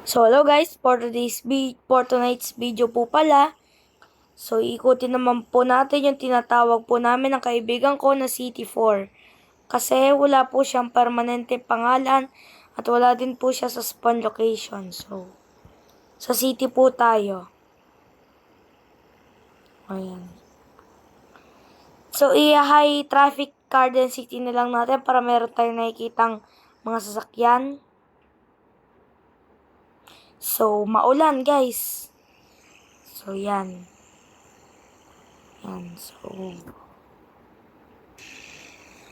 So, hello guys, for tonight's video po pala. So, ikutin naman po natin yung tinatawag po namin ng kaibigan ko na City 4. Kasi wala po siyang permanente pangalan at wala din po siya sa spawn location. So, sa City po tayo. Ayan. So, i-high traffic car density na lang natin para meron tayong nakikitang mga sasakyan. So, maulan guys. So, yan. Yan.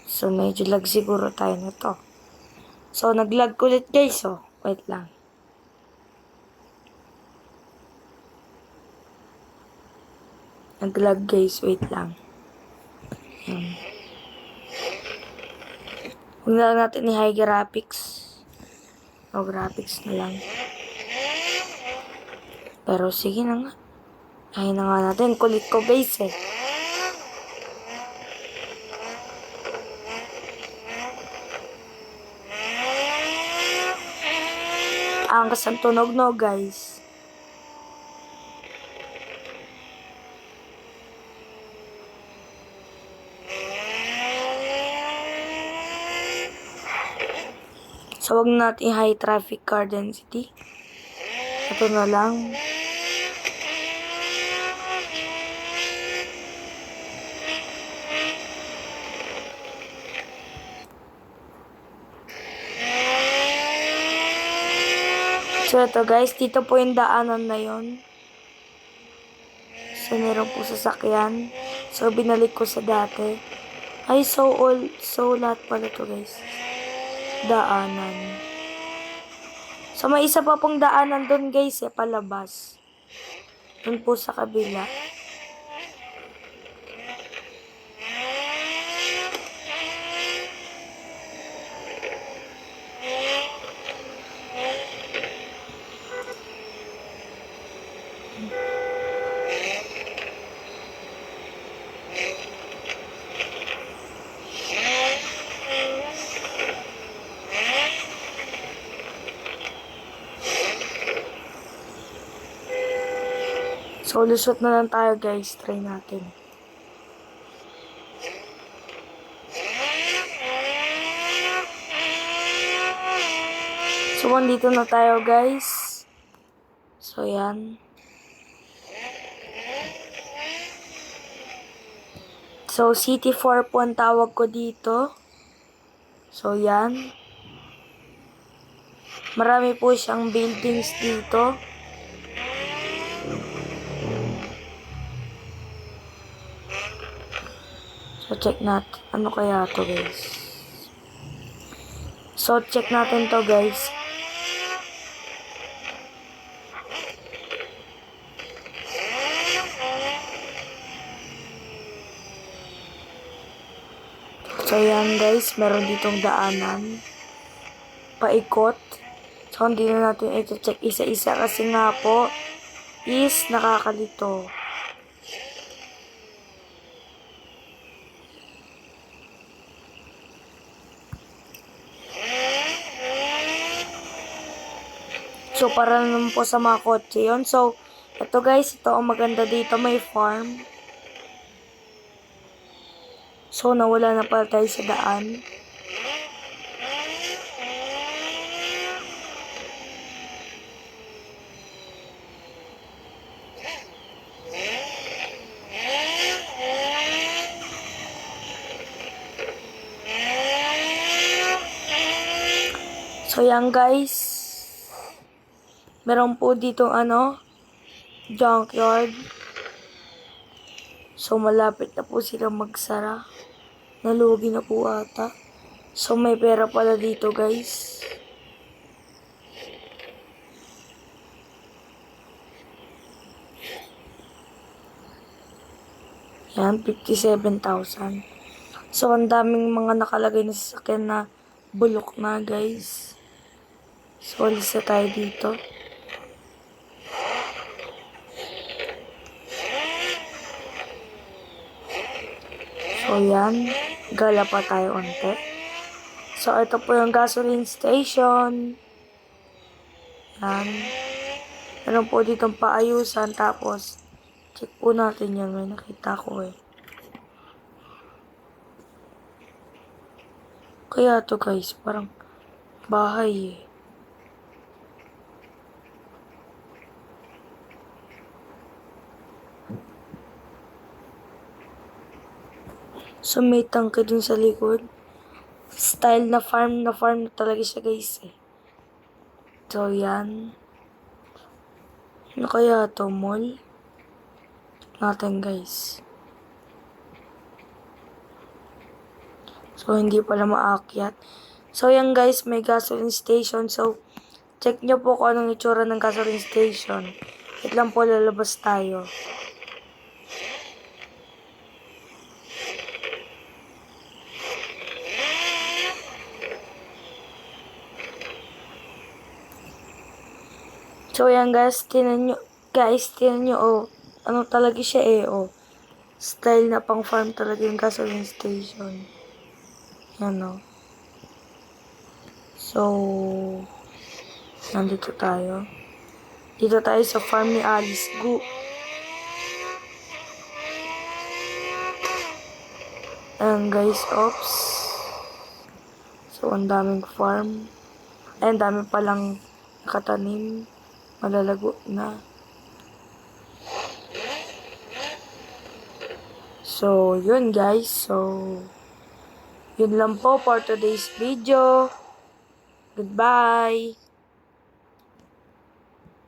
So, medyo lag siguro tayo nito. So, naglag ulit guys. So, wait lang. Naglag guys. Wait lang. Yan. Huwag na lang natin i-high graphics. O, graphics na lang. Pero, sige na nga. Ay na nga natin. Kulit ko guys eh. Angkas ang tunog no guys. So, wag natin high traffic car density. Ito na lang. So, ito guys, dito po yung daanan na yon. So, meron po sasakyan. So, binalik ko sa dati. Ay, so lahat pala to guys. Daanan. So, may isa pa pong daanan doon guys eh, palabas. Doon po sa kabila. So, lusot na lang tayo guys. Try natin. So, dito na tayo guys. So, yan. So, City 4 po ang tawag ko dito. So, yan. Marami po siyang buildings dito. So, check natin. Ano kaya to guys? So, check natin to guys. So, yan guys. Meron ditong daanan. Paikot. So, hindi na natin ito check isa-isa kasi nga po is nakakalito. So, para naman po sa mga kotse yun. So, ito guys, ito ang maganda dito. May farm. So, nawala na pala tayo sa daan. So, yan guys. Meron po dito junkyard. So, malapit na po sila magsara. Nalugi na po ata. So, may pera pala dito guys. Yan, 57,000. So, ang daming mga nakalagay na sasakyan na bulok na guys. So, alis na tayo dito. So, yan. Gala pa tayo unti. So, ito po yung gasoline station. Yan. Meron po ditong paayusan. Tapos, check po natin yan. May nakita ko eh. Kaya to guys, parang bahay eh. So, may tangke dun sa likod. Style na farm na talaga siya guys eh. So, yan. Ano kaya to? Mall? Natin guys. So, hindi pala maakyat. So, yan guys, may gasoline station. So, check nyo po kung anong itsura ng gasoline station. Wait lang po, lalabas tayo. So, yan guys, tinan nyo, oh. Ano talaga siya eh, oh. Style na pang farm talaga yung gasoline station. Yan, oh. So, nandito tayo. Dito tayo sa farm ni Alice Gu. Ayan guys, ops. So, ang daming farm. Ayan, dami palang nakatanim. Malalago na. So, yun guys. So, yun lang po for today's video. Goodbye!